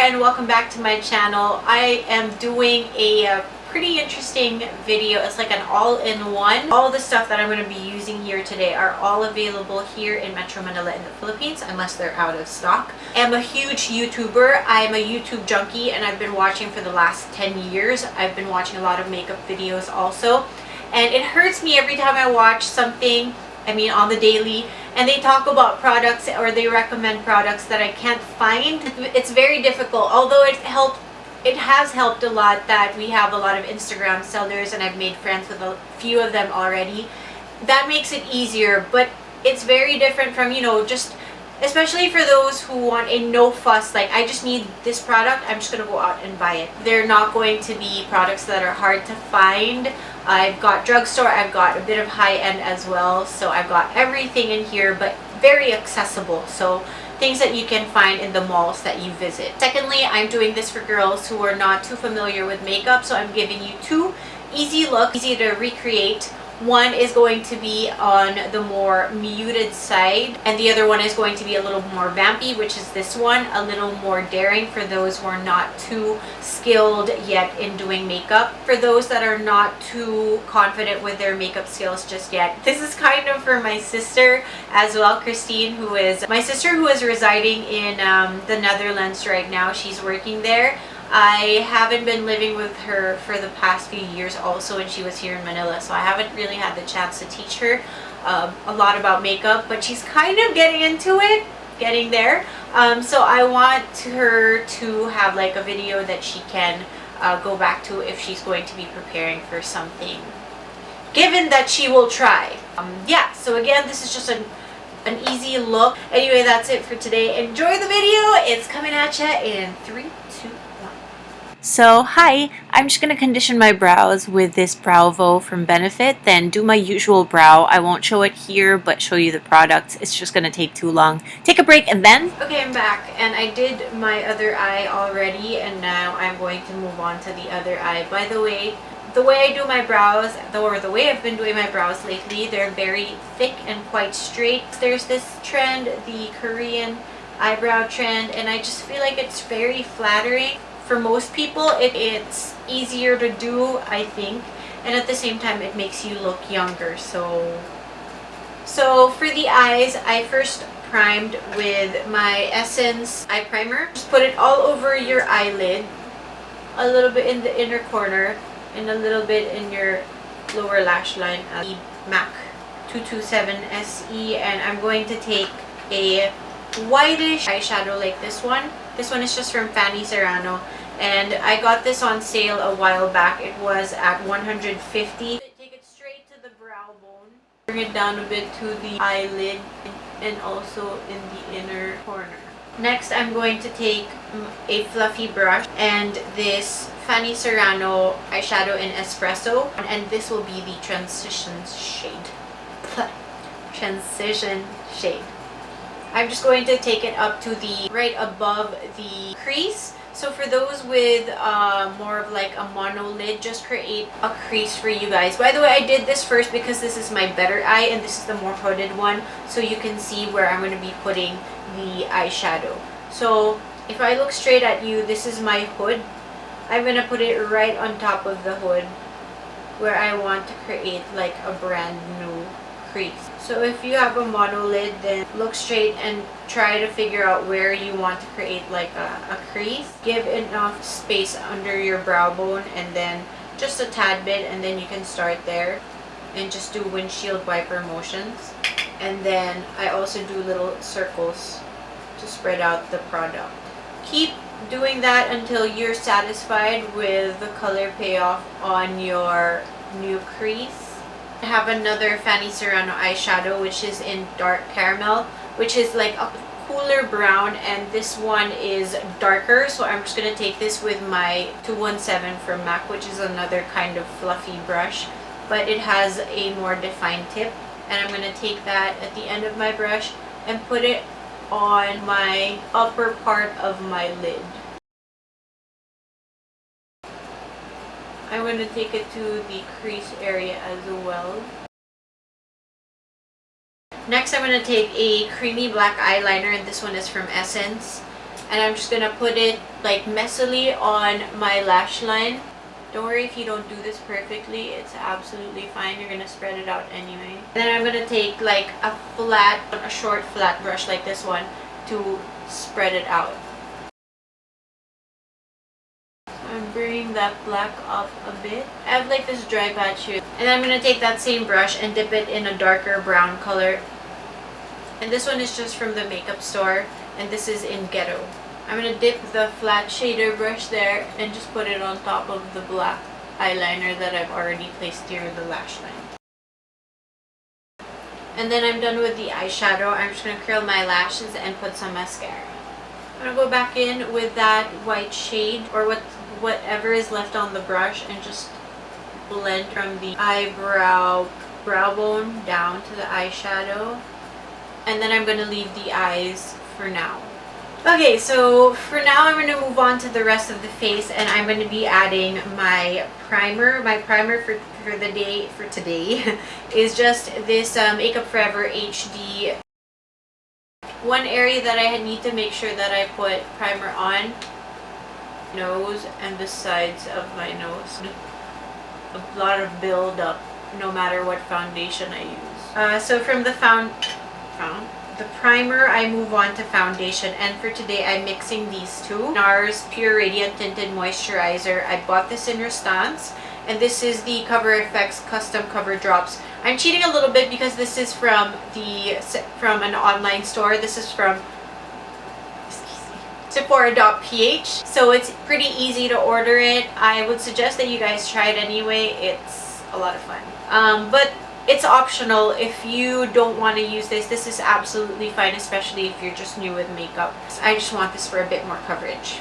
and welcome back to my channel. I am doing a pretty interesting video. It's like an all-in-one. All the stuff that I'm going to be using here today are all available here in Metro Manila in the Philippines unless they're out of stock. I'm a huge YouTuber. I'm a YouTube junkie and I've been watching for the last 10 years. I've been watching a lot of makeup videos also. And it hurts me every time I watch something, on the daily, and they talk about products or they recommend products that I can't find. It's very difficult, although it has helped a lot that we have a lot of Instagram sellers and I've made friends with a few of them already. That makes it easier, but it's very different from, just especially for those who want a no fuss, like I just need this product, I'm just gonna go out and buy it. They're not going to be products that are hard to find. I've got drugstore, I've got a bit of high-end as well, so I've got everything in here, but very accessible, so things that you can find in the malls that you visit. Secondly, I'm doing this for girls who are not too familiar with makeup, so I'm giving you two easy looks, easy to recreate. One is going to be on the more muted side, and the other one is going to be a little more vampy, which is this one, a little more daring for those who are not too skilled yet in doing makeup. For those that are not too confident with their makeup skills just yet, this is kind of for my sister as well, Christine, who is my sister who is residing in the Netherlands right now. She's working there. I haven't been living with her for the past few years also, and she was here in Manila, so I haven't really had the chance to teach her a lot about makeup, but she's kind of getting into it, getting there. So I want her to have like a video that she can go back to if she's going to be preparing for something, given that she will try. Yeah, so again, this is just an easy look. Anyway, that's it for today. Enjoy the video. It's coming at you in 3, 2, 1. So, hi, I'm just going to condition my brows with this BROWVO from Benefit, then do my usual brow. I won't show it here, but show you the products. It's just going to take too long. Take a break and then... Okay, I'm back, and I did my other eye already, and now I'm going to move on to the other eye. By the way I do my brows, or the way I've been doing my brows lately, they're very thick and quite straight. There's this trend, the Korean eyebrow trend, and I just feel like it's very flattering. For most people, it's easier to do, I think, and at the same time, it makes you look younger. So for the eyes, I first primed with my Essence eye primer. Just put it all over your eyelid, a little bit in the inner corner, and a little bit in your lower lash line. The MAC 227 SE, and I'm going to take a whitish eyeshadow like this one. This one is just from Fanny Serrano, and I got this on sale a while back. It was at $150. Take it straight to the brow bone. Bring it down a bit to the eyelid and also in the inner corner. Next, I'm going to take a fluffy brush and this Fanny Serrano eyeshadow in Espresso, and this will be the transition shade. Transition shade. I'm just going to take it up to the right above the crease. So for those with more of like a mono lid, just create a crease for you guys. By the way, I did this first because this is my better eye and this is the more hooded one, so you can see where I'm going to be putting the eyeshadow. So if I look straight at you, this is my hood. I'm going to put it right on top of the hood where I want to create like a brand new crease. So if you have a mono lid, then look straight and try to figure out where you want to create like a crease. Give enough space under your brow bone and then just a tad bit, and then you can start there and just do windshield wiper motions. And then I also do little circles to spread out the product. Keep doing that until you're satisfied with the color payoff on your new crease. I have another Fanny Serrano eyeshadow which is in dark caramel, which is like a cooler brown, and this one is darker, so I'm just going to take this with my 217 from MAC, which is another kind of fluffy brush, but it has a more defined tip, and I'm going to take that at the end of my brush and put it on my upper part of my lid. I'm going to take it to the crease area as well. Next, I'm going to take a creamy black eyeliner, and this one is from Essence. And I'm just gonna put it like messily on my lash line. Don't worry if you don't do this perfectly, it's absolutely fine. You're gonna spread it out anyway. Then I'm gonna take like a short flat brush like this one to spread it out. I'm bringing that black up a bit. I have like this dry patch here. And I'm going to take that same brush and dip it in a darker brown color. And this one is just from the makeup store. And this is in Ghetto. I'm going to dip the flat shader brush there and just put it on top of the black eyeliner that I've already placed here in the lash line. And then I'm done with the eyeshadow. I'm just going to curl my lashes and put some mascara. I'm going to go back in with that white shade or whatever is left on the brush and just blend from the brow bone down to the eyeshadow. And then I'm going to leave the eyes for now. Okay, so for now I'm going to move on to the rest of the face, and I'm going to be adding my primer. My primer for today is just this Makeup Forever HD. One area that I need to make sure that I put primer on, nose and the sides of my nose. A lot of build up no matter what foundation I use. So from the primer, I move on to foundation, and for today I'm mixing these two. NARS Pure Radiant Tinted Moisturizer. I bought this in Restance, and this is the Cover FX Custom Cover Drops. I'm cheating a little bit because this is from an online store. This is from Sephora.ph, so it's pretty easy to order it. I would suggest that you guys try it anyway. It's a lot of fun. But it's optional if you don't want to use this. This is absolutely fine, especially if you're just new with makeup. I just want this for a bit more coverage.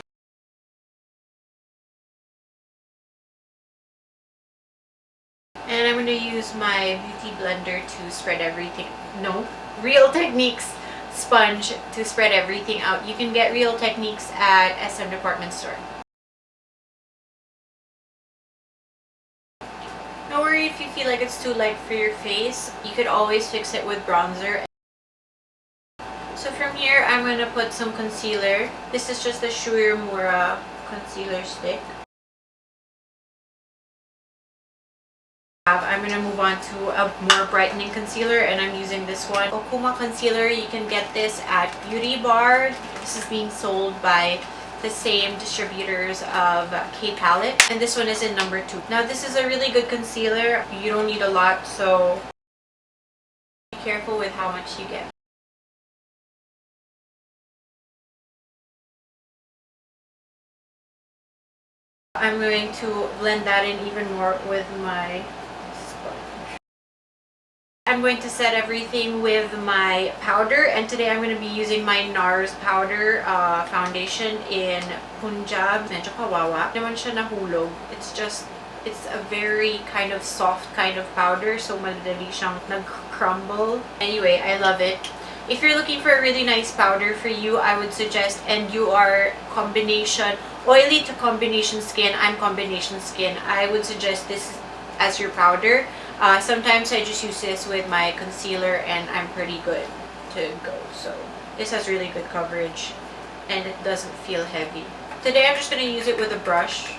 And I'm going to use my beauty blender to spread everything. No, Real Techniques sponge to spread everything out. You can get Real Techniques at SM Department Store. Don't worry if you feel like it's too light for your face. You could always fix it with bronzer. So from here, I'm going to put some concealer. This is just the Shuir Mura concealer stick. I'm going to move on to a more brightening concealer, and I'm using this one. Okuma Concealer. You can get this at Beauty Bar. This is being sold by the same distributors of K Palette, and this one is in number 2. Now this is a really good concealer. You don't need a lot, so be careful with how much you get. I'm going to blend that in even more with my sponge. I'm going to set everything with my powder, and today I'm going to be using my NARS powder foundation in Punjab. Medyo kawawa. Naman siya nahulog. It's a very kind of soft kind of powder, so madali siyang nag-crumble. Anyway, I love it. If you're looking for a really nice powder for you, I would suggest, and you are combination, oily to combination skin, I'm combination skin, I would suggest this as your powder. Sometimes I just use this with my concealer and I'm pretty good to go. So this has really good coverage and it doesn't feel heavy. Today I'm just going to use it with a brush.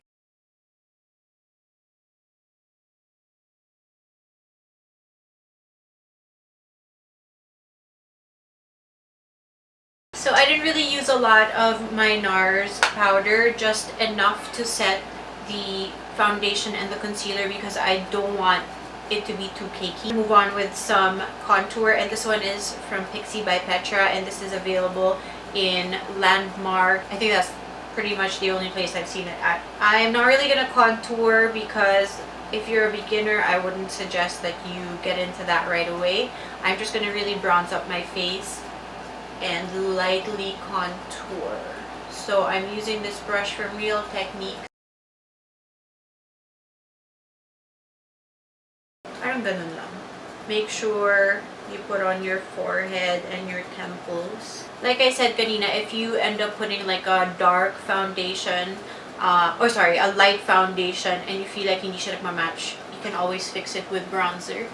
So I didn't really use a lot of my NARS powder, just enough to set the foundation and the concealer because I don't want it to be too cakey. Move on with some contour, and this one is from Pixie by Petra, and this is available in Landmark. I think that's pretty much the only place I've seen it at. I'm not really gonna contour because if you're a beginner, I wouldn't suggest that you get into that right away. I'm just gonna really bronze up my face and lightly contour. So I'm using this brush from Real Techniques. Parang ganun lang. Make sure you put on your forehead and your temples. Like I said kanina, if you end up putting like a dark foundation, a light foundation, and you feel like hindi siya nagmamatch, you can always fix it with bronzer.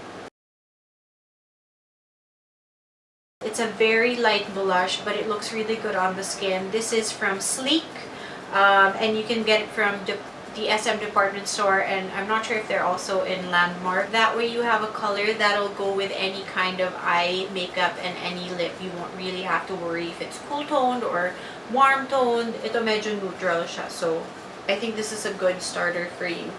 It's a very light blush, but it looks really good on the skin. This is from Sleek, and you can get it from the SM department store, and I'm not sure if they're also in Landmark. That way you have a color that'll go with any kind of eye makeup and any lip. You won't really have to worry if it's cool toned or warm toned. Ito medyo neutral siya, so I think this is a good starter for you.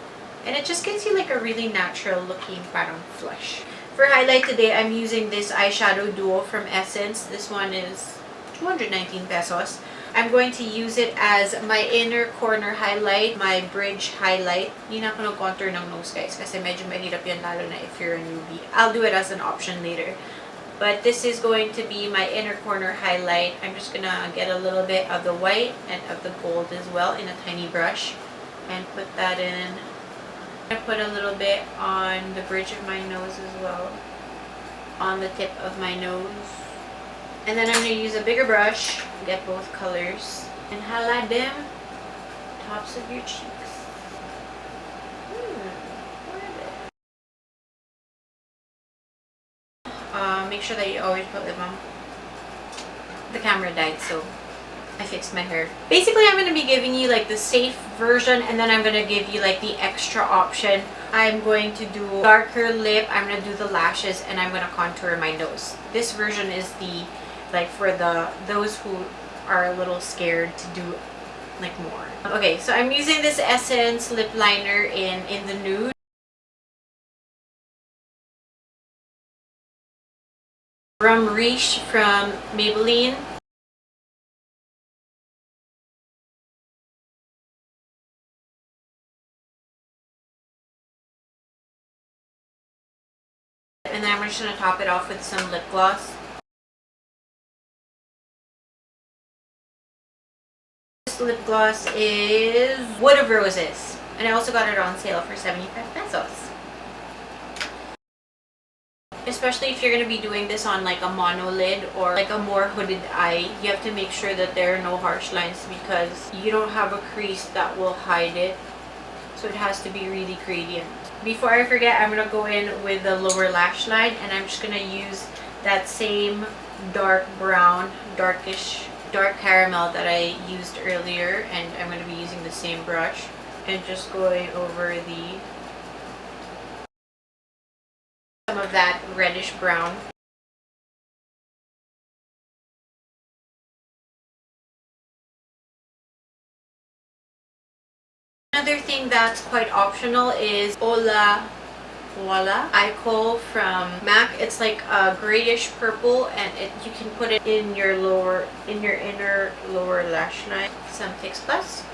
And it just gives you like a really natural looking parang flush. For highlight today, I'm using this eyeshadow duo from Essence. This one is 219 pesos. I'm going to use it as my inner corner highlight, my bridge highlight. Hindi na ako nag-contour ng nose, guys, kasi medyo mahirap yan, lalo na if you're a newbie. I'll do it as an option later. But this is going to be my inner corner highlight. I'm just gonna get a little bit of the white and of the gold as well in a tiny brush and put that in. I put a little bit on the bridge of my nose as well, on the tip of my nose. And then I'm going to use a bigger brush, get both colors, and highlight them tops of your cheeks. Make sure that you always put lip balm. The camera died, so I fixed my hair. Basically, I'm going to be giving you like the safe version, and then I'm going to give you like the extra option. I'm going to do darker lip, I'm going to do the lashes, and I'm going to contour my nose. This version is the like for those who are a little scared to do like more. Okay, so I'm using this Essence lip liner in the nude. Rum Riche from Maybelline. And then I'm just going to top it off with some lip gloss. This lip gloss is Wood of Roses. And I also got it on sale for 75 pesos. Especially if you're going to be doing this on like a monolid or like a more hooded eye, you have to make sure that there are no harsh lines because you don't have a crease that will hide it. So it has to be really gradient. Before I forget, I'm going to go in with the lower lash line, and I'm just going to use that same dark brown, dark caramel that I used earlier, and I'm going to be using the same brush and just going over some of that reddish brown. Another thing that's quite optional is Ola Voila eye kohl from MAC. It's like a grayish purple, and you can put it in your inner lower lash line. Some Fix Plus.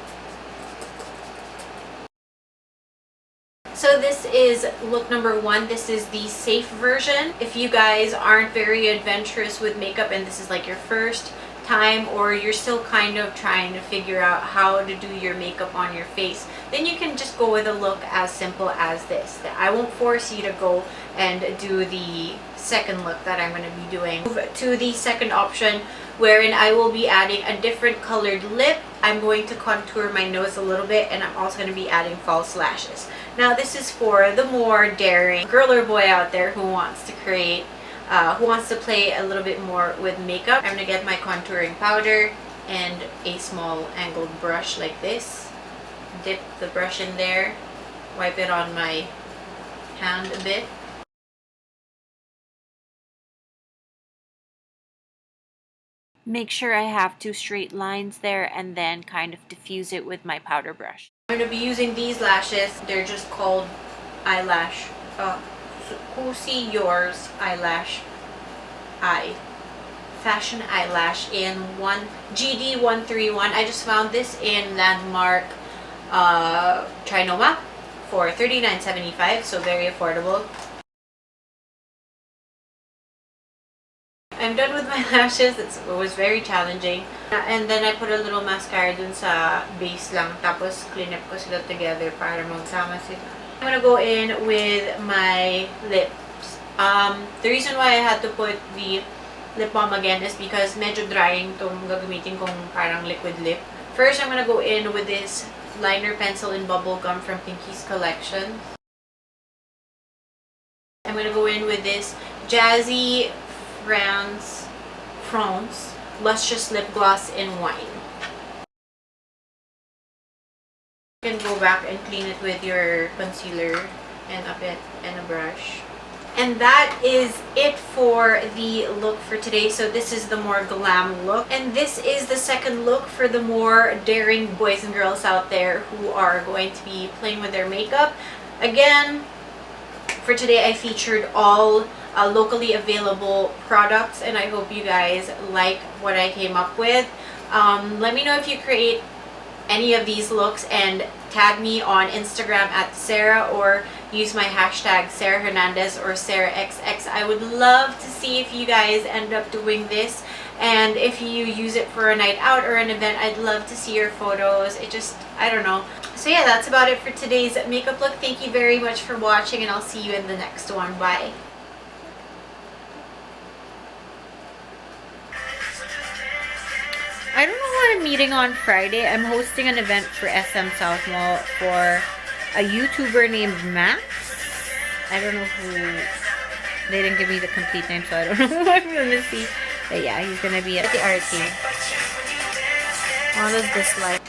So this is look number 1. This is the safe version. If you guys aren't very adventurous with makeup and this is like your first time, or you're still kind of trying to figure out how to do your makeup on your face, then you can just go with a look as simple as this. I won't force you to go and do the second look that I'm going to be doing. Move to the second option, wherein I will be adding a different colored lip. I'm going to contour my nose a little bit, and I'm also going to be adding false lashes. Now this is for the more daring girl or boy out there who wants to create who wants to play a little bit more with makeup. I'm going to get my contouring powder and a small angled brush like this. Dip the brush in there, wipe it on my hand a bit. Make sure I have 2 straight lines there, and then kind of diffuse it with my powder brush. I'm going to be using these lashes. They're just called eyelash. Sukusi Yours eyelash fashion eyelash in GD131. I just found this in Landmark Trinoma for $39.75, so very affordable. I'm done with my lashes. It was very challenging. And then I put a little mascara dun sa base lang. Tapos clean up ko sila together para magsama sila. I'm gonna go in with my lips. The reason why I had to put the lip balm again is because medyo drying tong gagamitin kong parang liquid lip. First, I'm gonna go in with this liner pencil in bubble gum from Pinky's collection. I'm gonna go in with this Jazzy France Pronce Luscious Lip Gloss in Wine. You can go back and clean it with your concealer and a bit and a brush. And that is it for the look for today. So this is the more glam look. And this is the second look for the more daring boys and girls out there who are going to be playing with their makeup. Again, for today I featured all locally available products, and I hope you guys like what I came up with. Let me know if you create any of these looks and tag me on Instagram at Sarah, or use my hashtag Sarah Hernandez or SarahXX. I would love to see if you guys end up doing this, and if you use it for a night out or an event, I'd love to see your photos. I don't know. So yeah, that's about it for today's makeup look. Thank you very much for watching, and I'll see you in the next one. Bye. I don't know who I'm meeting on Friday. I'm hosting an event for SM South Mall for a YouTuber named Max. I don't know who. They didn't give me the complete name, so I don't know who I'm going to see. But yeah, he's going to be at the arcade. What is this like?